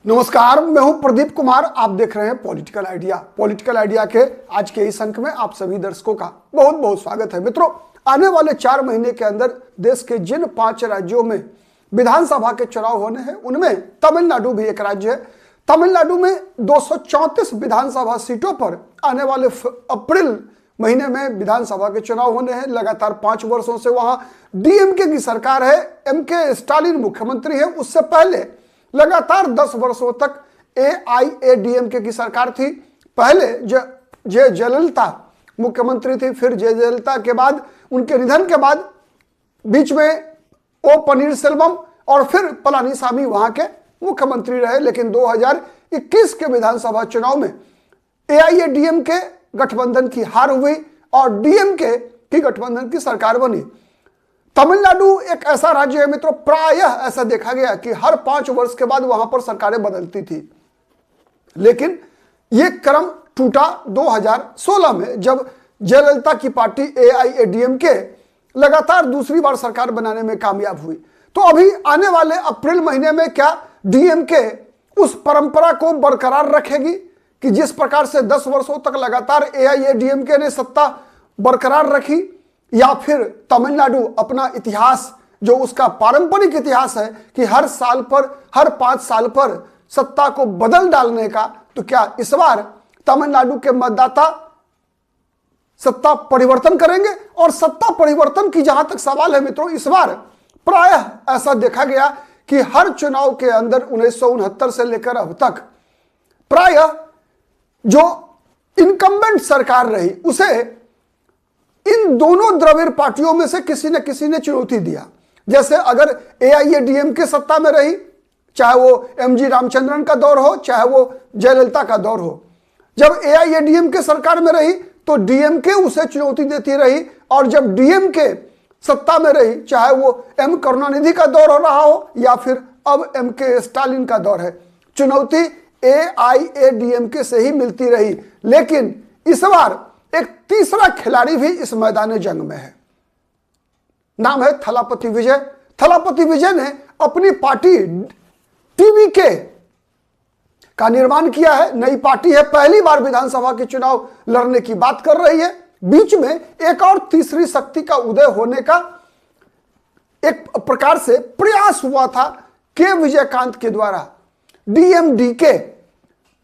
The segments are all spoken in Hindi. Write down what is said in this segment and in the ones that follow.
नमस्कार, मैं हूं प्रदीप कुमार। आप देख रहे हैं पॉलिटिकल आइडिया। पॉलिटिकल आइडिया के आज के इस अंक में आप सभी दर्शकों का बहुत बहुत स्वागत है। मित्रों, आने वाले 4 महीने के अंदर देश के जिन 5 राज्यों में विधानसभा के चुनाव होने हैं उनमें तमिलनाडु भी एक राज्य है। तमिलनाडु में 234 विधानसभा सीटों पर आने वाले अप्रैल महीने में विधानसभा के चुनाव होने हैं। लगातार 5 वर्षों से वहां डीएमके की सरकार है, एमके स्टालिन मुख्यमंत्री है। उससे पहले लगातार 10 वर्षों तक एआईएडीएमके की सरकार थी। पहले जे जयललिता मुख्यमंत्री थी, फिर जे जयललिता के बाद उनके निधन के बाद बीच में ओ पनीरसेल्वम और फिर पलानीसामी वहां के मुख्यमंत्री रहे। लेकिन 2021 के विधानसभा चुनाव में एआईएडीएमके गठबंधन की हार हुई और डीएमके की गठबंधन की सरकार बनी। तमिलनाडु एक ऐसा राज्य है मित्रों, प्रायः ऐसा देखा गया कि हर 5 वर्ष के बाद वहां पर सरकारें बदलती थी। लेकिन यह क्रम टूटा 2016 में, जब जयललिता की पार्टी एआईएडीएमके लगातार दूसरी बार सरकार बनाने में कामयाब हुई। तो अभी आने वाले अप्रैल महीने में क्या डीएमके उस परंपरा को बरकरार रखेगी कि जिस प्रकार से 10 वर्षों तक लगातार एआईएडीएमके ने सत्ता बरकरार रखी, या फिर तमिलनाडु अपना इतिहास, जो उसका पारंपरिक इतिहास है कि हर 5 साल पर सत्ता को बदल डालने का, तो क्या इस बार तमिलनाडु के मतदाता सत्ता परिवर्तन करेंगे? और सत्ता परिवर्तन की जहां तक सवाल है मित्रों, इस बार प्रायः ऐसा देखा गया कि हर चुनाव के अंदर 1969 से लेकर अब तक प्रायः जो इनकम्बेंट सरकार रही उसे इन दोनों द्रविड़ पार्टियों में से किसी न किसी ने चुनौती दिया। जैसे अगर एआईएडीएमके सत्ता में रही, चाहे वो एमजी रामचंद्रन का दौर हो, चाहे वो जयललिता का दौर हो, जब एआईएडीएमके सरकार में रही तो डीएमके उसे चुनौती देती रही, और जब डीएमके सत्ता में रही, चाहे वो एम करुणानिधि का दौर हो रहा हो या फिर अब एमके स्टालिन का दौर है, चुनौती एआईएडीएमके से ही मिलती रही। लेकिन इस बार एक तीसरा खिलाड़ी भी इस मैदान जंग में है। नाम है थलापति विजय। थलापति विजय ने अपनी पार्टी टीवीके का निर्माण किया है। नई पार्टी है, पहली बार विधानसभा के चुनाव लड़ने की बात कर रही है। बीच में एक और तीसरी शक्ति का उदय होने का एक प्रकार से प्रयास हुआ था के विजयकांत के द्वारा, डीएमडीके,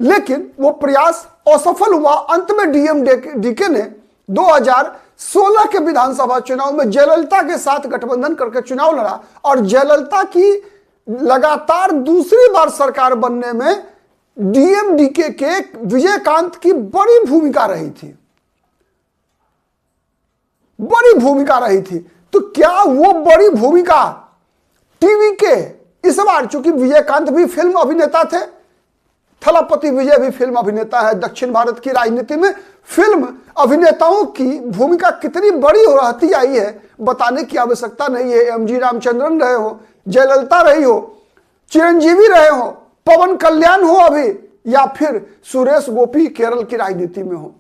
लेकिन वो प्रयास असफल हुआ। अंत में डीएमडीके ने 2016 के विधानसभा चुनाव में जयललिता के साथ गठबंधन करके चुनाव लड़ा, और जयललिता की लगातार दूसरी बार सरकार बनने में डीएमडीके के विजयकांत की बड़ी भूमिका रही थी। तो क्या वो बड़ी भूमिका टीवीके इस बार, चूंकि विजयकांत भी फिल्म अभिनेता थे, थलापति विजय भी फिल्म अभिनेता है, दक्षिण भारत की राजनीति में फिल्म अभिनेताओं की भूमिका कितनी बड़ी हो रहती आई है बताने की आवश्यकता नहीं है। एमजी रामचंद्रन रहे हो, जयललिता रही हो, चिरंजीवी रहे हो, पवन कल्याण हो अभी, या फिर सुरेश गोपी केरल की राजनीति में हो,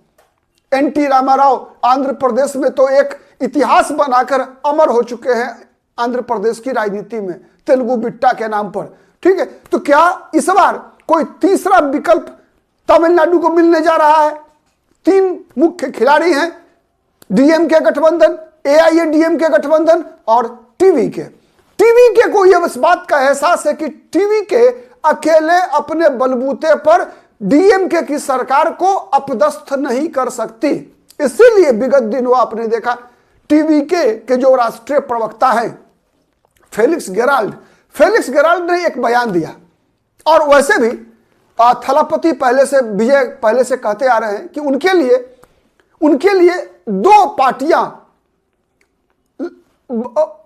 एनटी रामाराव आंध्र प्रदेश में तो एक इतिहास बनाकर अमर हो चुके हैं आंध्र प्रदेश की राजनीति में, तेलुगु बिट्टा के नाम पर। ठीक है, तो क्या इस बार कोई तीसरा विकल्प तमिलनाडु को मिलने जा रहा है? 3 मुख्य खिलाड़ी हैं, डीएमके गठबंधन, एआईएडीएमके गठबंधन और टीवीके। टीवीके को यह इस बात का एहसास है कि टीवीके अकेले अपने बलबूते पर डीएमके की सरकार को अपदस्थ नहीं कर सकती। इसीलिए विगत दिनों आपने देखा टीवीके के जो राष्ट्रीय प्रवक्ता हैं फेलिक्स गेराल्ड ने एक बयान दिया, और वैसे भी थलापति विजय पहले से कहते आ रहे हैं कि उनके लिए 2 पार्टियां,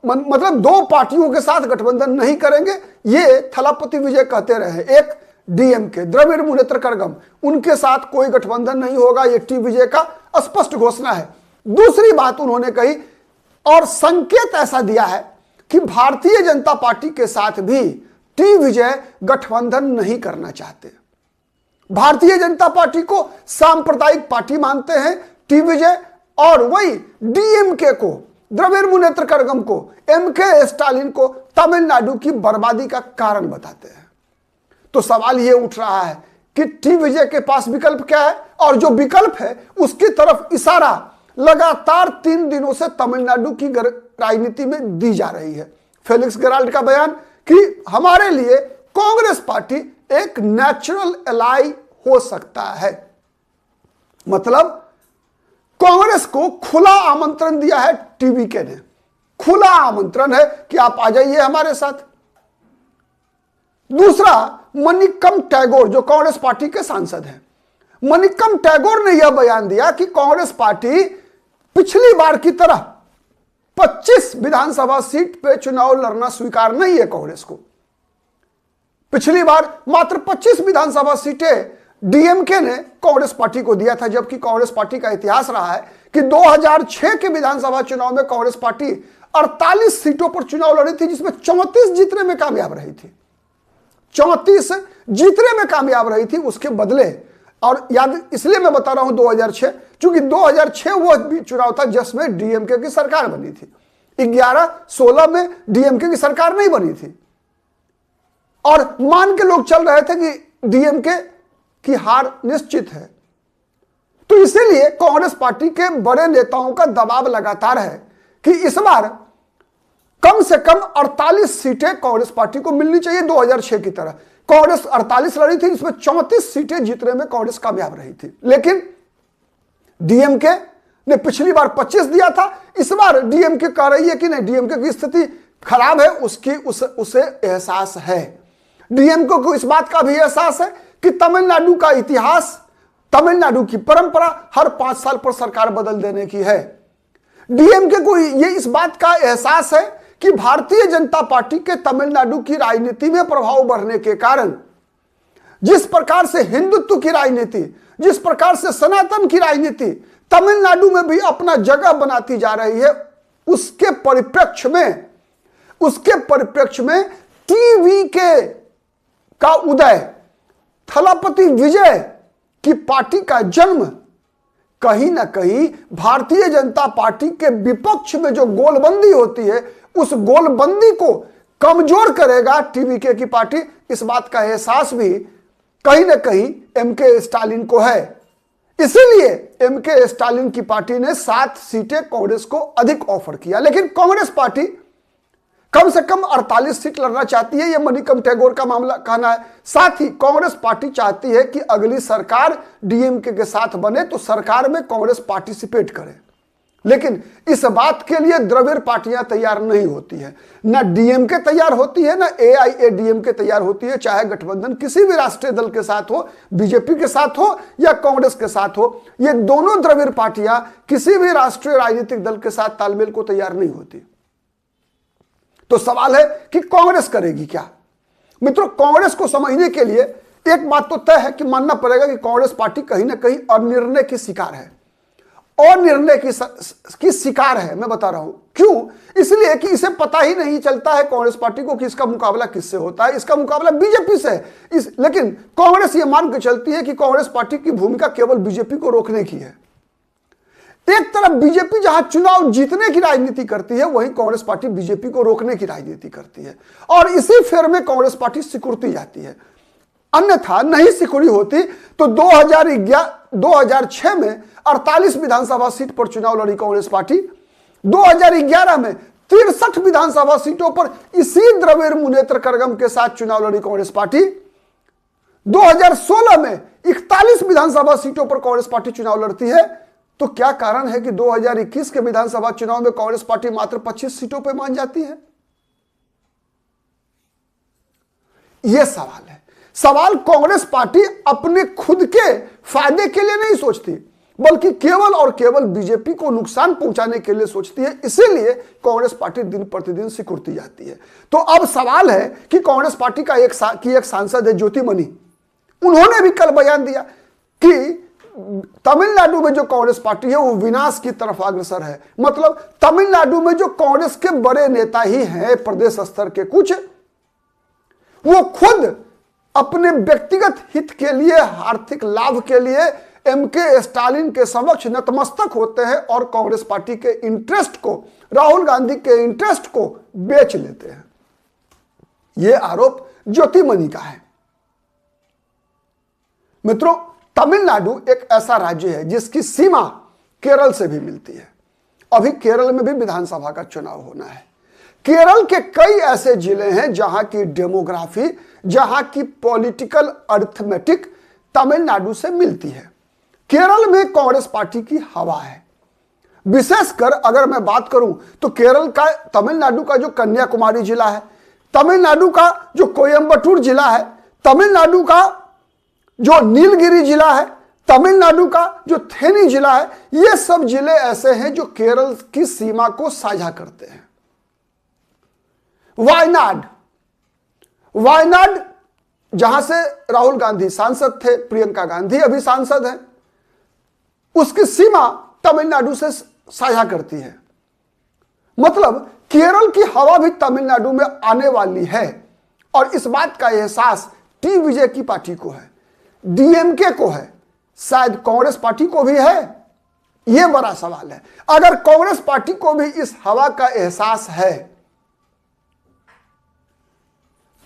मतलब 2 पार्टियों के साथ गठबंधन नहीं करेंगे, ये थलापति विजय कहते रहे। एक डीएमके, द्रविड़ मुनेत्र कड़गम, उनके साथ कोई गठबंधन नहीं होगा, ये टी विजय का स्पष्ट घोषणा है। दूसरी बात उन्होंने कही और संकेत ऐसा दिया है कि भारतीय जनता पार्टी के साथ भी टी विजय गठबंधन नहीं करना चाहते। भारतीय जनता पार्टी को सांप्रदायिक पार्टी मानते हैं टी विजय, और वही डीएमके को, द्रविड़ मुनेत्र कड़गम को, एमके स्टालिन को तमिलनाडु की बर्बादी का कारण बताते हैं। तो सवाल ये उठ रहा है कि टी विजय के पास विकल्प क्या है, और जो विकल्प है उसकी तरफ इशारा लगातार 3 दिनों से तमिलनाडु की राजनीति में दी जा रही है। फेलिक्स गेराल्ड का बयान कि हमारे लिए कांग्रेस पार्टी एक नेचुरल एलाई हो सकता है, मतलब कांग्रेस को खुला आमंत्रण दिया है टीवीके ने, खुला आमंत्रण है कि आप आ जाइए हमारे साथ। दूसरा, मनिक्कम टैगोर जो कांग्रेस पार्टी के सांसद हैं, मनिक्कम टैगोर ने यह बयान दिया कि कांग्रेस पार्टी पिछली बार की तरह 25 विधानसभा सीट पे चुनाव लड़ना स्वीकार नहीं है कांग्रेस को। पिछली बार मात्र 25 विधानसभा सीटें डीएमके ने कांग्रेस पार्टी को दिया था, जबकि कांग्रेस पार्टी का इतिहास रहा है कि 2006 के विधानसभा चुनाव में कांग्रेस पार्टी 48 सीटों पर चुनाव लड़ी थी, जिसमें 34 जीतने में कामयाब रही थी, 34 जीतने में कामयाब रही थी। उसके बदले, और याद इसलिए मैं बता रहा हूं 2006, क्योंकि 2006 वो चुनाव था जिसमें डीएमके की सरकार बनी थी। 11-16 में डीएमके की सरकार नहीं बनी थी, और मान के लोग चल रहे थे कि डीएमके की हार निश्चित है। तो इसीलिए कांग्रेस पार्टी के बड़े नेताओं का दबाव लगातार है कि इस बार कम से कम 48 सीटें कांग्रेस पार्टी को मिलनी चाहिए। 2006 की तरह कांग्रेस 48 लड़ी थी, इसमें 34 सीटें जीतने में कांग्रेस कामयाब रही थी, लेकिन डीएमके ने पिछली बार 25 दिया था। इस बार डीएमके कह रही है कि नहीं, डीएमके की स्थिति खराब है, उसे एहसास है। डीएमके को इस बात का भी एहसास है कि तमिलनाडु का इतिहास, तमिलनाडु की परंपरा हर 5 साल पर सरकार बदल देने की है। डीएमके को यह इस बात का एहसास है कि भारतीय जनता पार्टी के तमिलनाडु की राजनीति में प्रभाव बढ़ने के कारण जिस प्रकार से हिंदुत्व की राजनीति, जिस प्रकार से सनातन की राजनीति तमिलनाडु में भी अपना जगह बनाती जा रही है, उसके परिप्रेक्ष्य में टीवीके का उदय, थलापति विजय की पार्टी का जन्म कहीं ना कहीं भारतीय जनता पार्टी के विपक्ष में जो गोलबंदी होती है, उस गोलबंदी को कमजोर करेगा टीवीके की पार्टी। इस बात का एहसास भी कहीं ना कहीं एमके स्टालिन को है। इसीलिए एमके स्टालिन की पार्टी ने 7 सीटें कांग्रेस को अधिक ऑफर किया, लेकिन कांग्रेस पार्टी कम से कम 48 सीट लड़ना चाहती है, यह मनिक्कम टैगोर का मामला कहना है। साथ ही कांग्रेस पार्टी चाहती है कि अगली सरकार डीएमके के साथ बने तो सरकार में कांग्रेस पार्टिसिपेट करे, लेकिन इस बात के लिए द्रविड़ पार्टियां तैयार नहीं होती है, ना डीएमके तैयार होती है, ना एआईएडीएमके तैयार होती है। चाहे गठबंधन किसी भी राष्ट्रीय दल के साथ हो, बीजेपी के साथ हो या कांग्रेस के साथ हो, ये दोनों द्रविड़ पार्टियां किसी भी राष्ट्रीय राजनीतिक दल के साथ तालमेल को तैयार नहीं होती। तो सवाल है कि कांग्रेस करेगी क्या। मित्रों, कांग्रेस को समझने के लिए एक बात तो तय है कि मानना पड़ेगा कि कांग्रेस पार्टी कहीं ना कहीं अनिर्णय की शिकार है, और निर्णय की शिकार है। मैं बता रहा हूं क्यों, इसलिए कि इसे पता ही नहीं चलता है कांग्रेस पार्टी को कि इसका मुकाबला किससे होता है। इसका मुकाबला बीजेपी से है, लेकिन कांग्रेस ये मान के चलती है कि कांग्रेस पार्टी की भूमिका केवल बीजेपी को रोकने की है। एक तरफ बीजेपी जहां चुनाव जीतने की राजनीति करती है, वहीं कांग्रेस पार्टी बीजेपी को रोकने की राजनीति करती है, और इसी फेर में कांग्रेस पार्टी सिकुड़ती जाती है। अन्यथा नहीं सिकुड़ी होती तो 2006 में 48 विधानसभा सीट पर चुनाव लड़ी कांग्रेस पार्टी, 2011 में 63 विधानसभा सीटों पर इसी द्रविड़ मुनेत्र करगम के साथ चुनाव लड़ी कांग्रेस पार्टी, 2016 में 41 विधानसभा सीटों पर कांग्रेस पार्टी चुनाव लड़ती है। तो क्या कारण है कि 2021 के विधानसभा चुनाव में कांग्रेस पार्टी मात्र 25 सीटों पर मान जाती है? यह सवाल है। सवाल कांग्रेस पार्टी अपने खुद के फायदे के लिए नहीं सोचती, बल्कि केवल और केवल बीजेपी को नुकसान पहुंचाने के लिए सोचती है। इसीलिए कांग्रेस पार्टी दिन प्रतिदिन सिकुड़ती जाती है। तो अब सवाल है कि कांग्रेस पार्टी का एक सांसद है ज्योतिमणि, उन्होंने भी कल बयान दिया कि तमिलनाडु में जो कांग्रेस पार्टी है वो विनाश की तरफ अग्रसर है। मतलब तमिलनाडु में जो कांग्रेस के बड़े नेता ही हैं प्रदेश स्तर के कुछ, वो खुद अपने व्यक्तिगत हित के लिए, आर्थिक लाभ के लिए एमके स्टालिन के समक्ष नतमस्तक होते हैं और कांग्रेस पार्टी के इंटरेस्ट को, राहुल गांधी के इंटरेस्ट को बेच लेते हैं। यह आरोप ज्योतिमणि का है। मित्रों, तमिलनाडु एक ऐसा राज्य है जिसकी सीमा केरल से भी मिलती है। अभी केरल में भी विधानसभा का चुनाव होना है। केरल के कई ऐसे जिले हैं जहां की डेमोग्राफी, जहां की पॉलिटिकल अर्थमेटिक तमिलनाडु से मिलती है। केरल में कांग्रेस पार्टी की हवा है। विशेषकर अगर मैं बात करूं तो केरल का, तमिलनाडु का जो कन्याकुमारी जिला है, तमिलनाडु का जो कोयंबटूर जिला है, तमिलनाडु का जो नीलगिरी जिला है, तमिलनाडु का जो थेनी जिला है, ये सब जिले ऐसे हैं जो केरल की सीमा को साझा करते हैं। वायनाड जहां से राहुल गांधी सांसद थे, प्रियंका गांधी अभी सांसद हैं, उसकी सीमा तमिलनाडु से साझा करती है। मतलब केरल की हवा भी तमिलनाडु में आने वाली है और इस बात का एहसास टी विजय की पार्टी को है, डीएमके को है, शायद कांग्रेस पार्टी को भी है। यह बड़ा सवाल है। अगर कांग्रेस पार्टी को भी इस हवा का एहसास है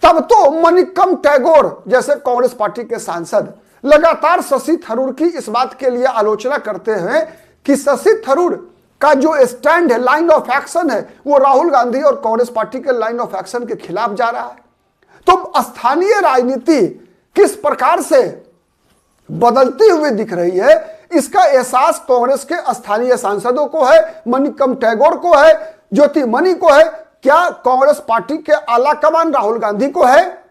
तब तो मनिक्कम टैगोर जैसे कांग्रेस पार्टी के सांसद लगातार शशि थरूर की इस बात के लिए आलोचना करते हैं कि शशि थरूर का जो स्टैंड है, लाइन ऑफ एक्शन है, वो राहुल गांधी और कांग्रेस पार्टी के लाइन ऑफ एक्शन के खिलाफ जा रहा है। तो स्थानीय राजनीति किस प्रकार से बदलती हुई दिख रही है, इसका एहसास कांग्रेस के स्थानीय सांसदों को है, मनिक्कम टैगोर को है, ज्योति मणि को है। क्या कांग्रेस पार्टी के आला कमान राहुल गांधी को है,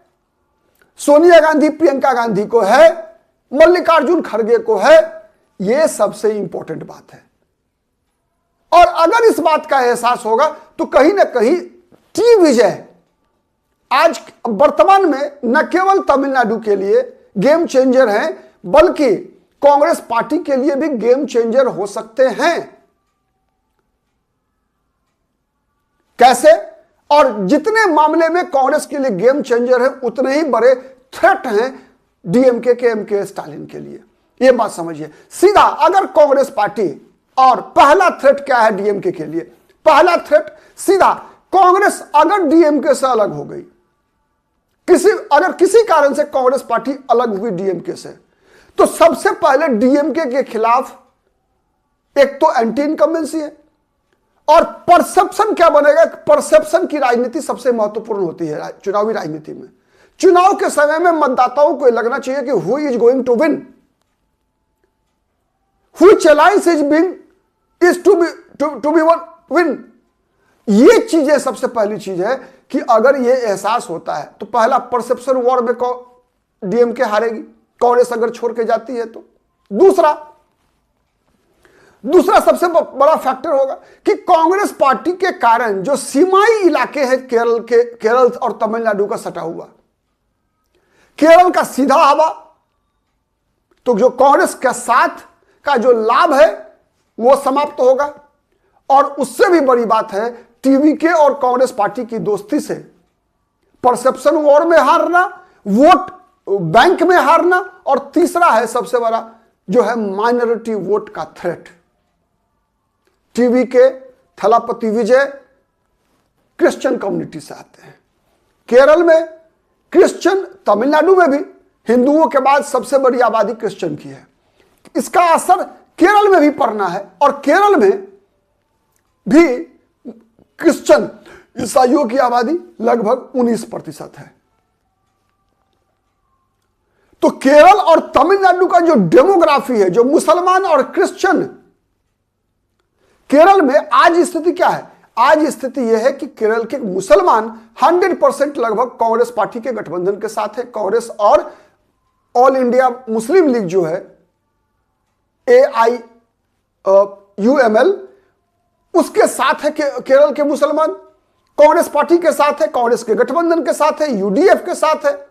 सोनिया गांधी, प्रियंका गांधी को है, मल्लिकार्जुन खड़गे को है? यह सबसे इंपॉर्टेंट बात है। और अगर इस बात का एहसास होगा तो कहीं ना कहीं टी विजय आज वर्तमान में न केवल तमिलनाडु के लिए गेम चेंजर हैं, बल्कि कांग्रेस पार्टी के लिए भी गेम चेंजर हो सकते हैं। कैसे? और जितने मामले में कांग्रेस के लिए गेम चेंजर है, उतने ही बड़े थ्रेट हैं डीएमके के एमके स्टालिन के लिए। यह बात समझिए सीधा। अगर कांग्रेस पार्टी, और पहला थ्रेट क्या है डीएमके के लिए? पहला थ्रेट सीधा, कांग्रेस अगर डीएमके से अलग हो गई, अगर किसी कारण से कांग्रेस पार्टी अलग हुई डीएमके से, तो सबसे पहले डीएमके के खिलाफ एक तो एंटी इनकम्बेंसी है, और परसेप्शन क्या बनेगा? परसेप्शन की राजनीति सबसे महत्वपूर्ण होती है चुनावी राजनीति में। चुनाव के समय में मतदाताओं को लगना चाहिए कि who is going to win, which alliance is being is to be win. ये चीजें सबसे पहली चीज है कि अगर ये एहसास होता है तो पहला परसेप्शन वॉर में डीएमके हारेगी, कांग्रेस अगर छोड़ के जाती है तो। दूसरा सबसे बड़ा फैक्टर होगा कि कांग्रेस पार्टी के कारण जो सीमाई इलाके हैं केरल और तमिलनाडु का सटा हुआ, केरल का सीधा हवा, तो जो कांग्रेस के साथ का जो लाभ है वो समाप्त होगा। और उससे भी बड़ी बात है टीवीके और कांग्रेस पार्टी की दोस्ती से परसेप्शन वॉर में हारना, वोट बैंक में हारना, और तीसरा है सबसे बड़ा जो है माइनॉरिटी वोट का थ्रेट। टीवीके, थलापति विजय क्रिश्चियन कम्युनिटी से आते हैं। केरल में क्रिश्चियन, तमिलनाडु में भी हिंदुओं के बाद सबसे बड़ी आबादी क्रिश्चियन की है। इसका असर केरल में भी पड़ना है, और केरल में भी क्रिश्चियन ईसाइयों की आबादी लगभग 19% है। तो केरल और तमिलनाडु का जो डेमोग्राफी है, जो मुसलमान और क्रिश्चियन, केरल में आज स्थिति क्या है? आज स्थिति यह है कि केरल के मुसलमान 100% लगभग कांग्रेस पार्टी के गठबंधन के साथ है। कांग्रेस और ऑल इंडिया मुस्लिम लीग जो है AIUML, उसके साथ है केरल के मुसलमान, कांग्रेस पार्टी के साथ है, कांग्रेस के गठबंधन के साथ है, यूडीएफ के साथ है।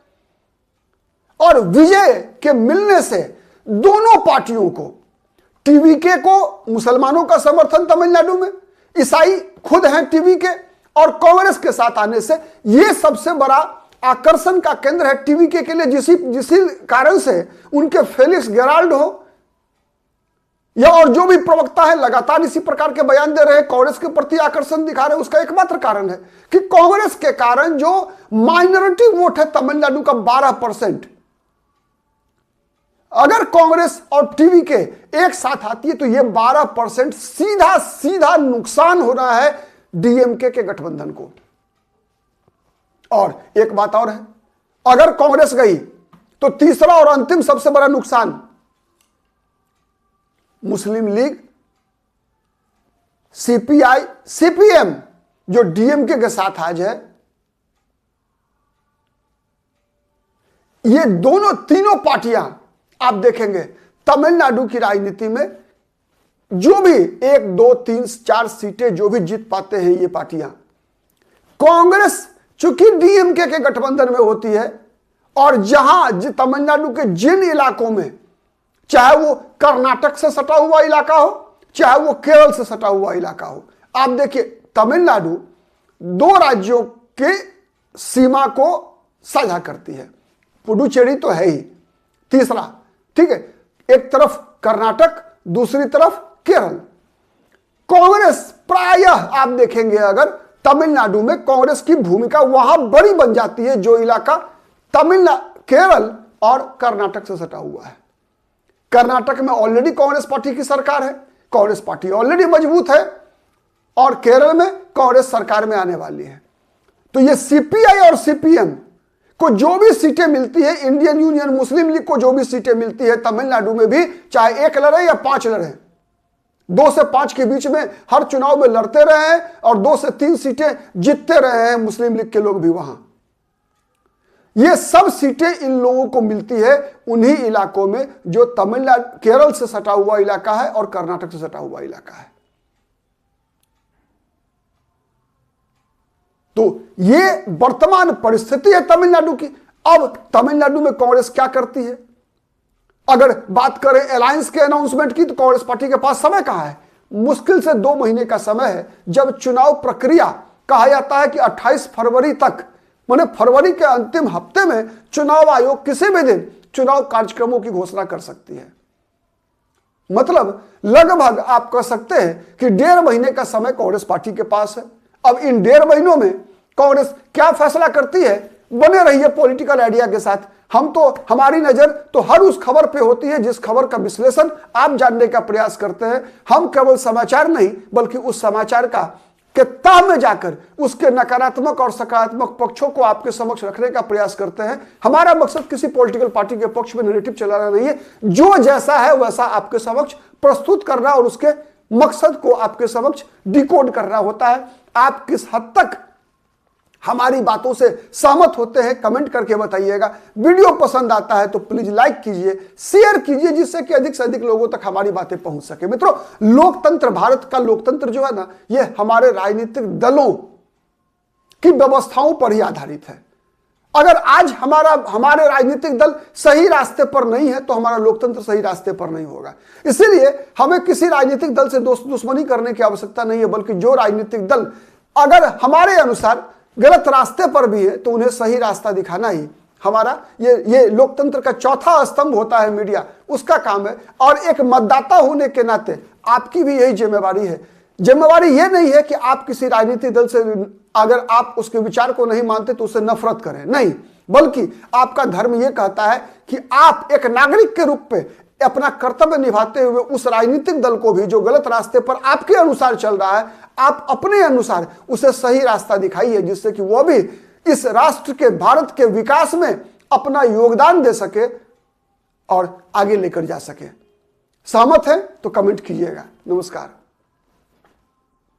और विजय के मिलने से दोनों पार्टियों को, टीवीके को मुसलमानों का समर्थन तमिलनाडु में, ईसाई खुद हैं टीवीके, और कांग्रेस के साथ आने से यह सबसे बड़ा आकर्षण का केंद्र है टीवीके के लिए। जिसी कारण से उनके फेलिक्स गेराल्ड हो या और जो भी प्रवक्ता है लगातार इसी प्रकार के बयान दे रहे हैं, कांग्रेस के प्रति आकर्षण दिखा रहे हैं, उसका एकमात्र कारण है कि कांग्रेस के कारण जो माइनॉरिटी वोट है तमिलनाडु का 12%, अगर कांग्रेस और टीवी के एक साथ आती है तो यह 12% सीधा सीधा नुकसान हो रहा है डीएमके के गठबंधन को। और एक बात और है, अगर कांग्रेस गई तो तीसरा और अंतिम सबसे बड़ा नुकसान मुस्लिम लीग, सीपीआई, सीपीएम जो डीएमके के साथ आज है, ये दोनों तीनों पार्टियां आप देखेंगे तमिलनाडु की राजनीति में जो भी 1, 2, 3, 4 सीटें जो भी जीत पाते हैं ये पार्टियां, कांग्रेस चूंकि डीएमके के गठबंधन में होती है और जहां तमिलनाडु के जिन इलाकों में, चाहे वो कर्नाटक से सटा हुआ इलाका हो चाहे वो केरल से सटा हुआ इलाका हो, आप देखिए तमिलनाडु 2 राज्यों के सीमा को साझा करती है, पुडुचेरी तो है ही तीसरा, ठीक है, एक तरफ कर्नाटक दूसरी तरफ केरल। कांग्रेस प्रायः आप देखेंगे अगर तमिलनाडु में कांग्रेस की भूमिका वहां बड़ी बन जाती है जो इलाका केरल और कर्नाटक से सटा हुआ है। कर्नाटक में ऑलरेडी कांग्रेस पार्टी की सरकार है, कांग्रेस पार्टी ऑलरेडी मजबूत है और केरल में कांग्रेस सरकार में आने वाली है। तो ये सीपीआई और सीपीएम को जो भी सीटें मिलती है, इंडियन यूनियन मुस्लिम लीग को जो भी सीटें मिलती है तमिलनाडु में भी, चाहे 1 लड़े या 5 लड़े, 2 से 5 के बीच में हर चुनाव में लड़ते रहे हैं और 2 से 3 सीटें जीतते रहे हैं मुस्लिम लीग के लोग भी वहां। ये सब सीटें इन लोगों को मिलती है उन्हीं इलाकों में जो तमिलनाडु, केरल से सटा हुआ इलाका है और कर्नाटक से सटा हुआ इलाका है। तो ये वर्तमान परिस्थिति है तमिलनाडु की। अब तमिलनाडु में कांग्रेस क्या करती है? अगर बात करें अलायंस के अनाउंसमेंट की तो कांग्रेस पार्टी के पास समय कहां है? मुश्किल से 2 महीने का समय है, जब चुनाव प्रक्रिया कहा जाता है कि 28 फरवरी तक, माने फरवरी के अंतिम हफ्ते में चुनाव आयोग किसी भी दिन चुनाव कार्यक्रमों की घोषणा कर सकती है। मतलब लगभग आप कह सकते हैं कि 1.5 महीने का समय कांग्रेस पार्टी के पास है। अब इन 1.5 महीनों में कांग्रेस क्या फैसला करती है? बने रहिए पॉलिटिकल आइडिया के साथ। हमारी नजर तो हर उस खबर पे होती है जिस खबर का विश्लेषण आप जानने का प्रयास करते हैं। हम केवल समाचार नहीं बल्कि उस समाचार का के तह में जाकर उसके नकारात्मक और सकारात्मक पक्षों को आपके समक्ष रखने का प्रयास करते हैं। हमारा मकसद किसी पॉलिटिकल पार्टी के पक्ष में नैरेटिव चलाना नहीं है, जो जैसा है वैसा आपके समक्ष प्रस्तुत करना और उसके मकसद को आपके समक्ष डिकोड करना होता है। आप किस हद तक हमारी बातों से सहमत होते हैं कमेंट करके बताइएगा। वीडियो पसंद आता है तो प्लीज लाइक कीजिए, शेयर कीजिए, जिससे कि अधिक से अधिक लोगों तक हमारी बातें पहुंच सके। मित्रों, लोकतंत्र, भारत का लोकतंत्र जो है ना, यह हमारे राजनीतिक दलों की व्यवस्थाओं पर ही आधारित है। अगर आज हमारे राजनीतिक दल सही रास्ते पर नहीं है तो हमारा लोकतंत्र सही रास्ते पर नहीं होगा। इसीलिए हमें किसी राजनीतिक दल से दुश्मनी करने की आवश्यकता नहीं है, बल्कि जो राजनीतिक दल अगर हमारे अनुसार गलत रास्ते पर भी है तो उन्हें सही रास्ता दिखाना ही हमारा ये लोकतंत्र का चौथा स्तंभ होता है, मीडिया, उसका काम है। और एक मतदाता होने के नाते आपकी भी यही जिम्मेवारी है। जिम्मेवारी ये नहीं है कि आप किसी राजनीतिक दल से अगर आप उसके विचार को नहीं मानते तो उससे नफरत करें, नहीं, बल्कि आपका धर्म यह कहता है कि आप एक नागरिक के रूप में अपना कर्तव्य निभाते हुए उस राजनीतिक दल को भी जो गलत रास्ते पर आपके अनुसार चल रहा है, आप अपने अनुसार उसे सही रास्ता दिखाइए, जिससे कि वह भी इस राष्ट्र के, भारत के विकास में अपना योगदान दे सके और आगे लेकर जा सके। सहमत है तो कमेंट कीजिएगा। नमस्कार।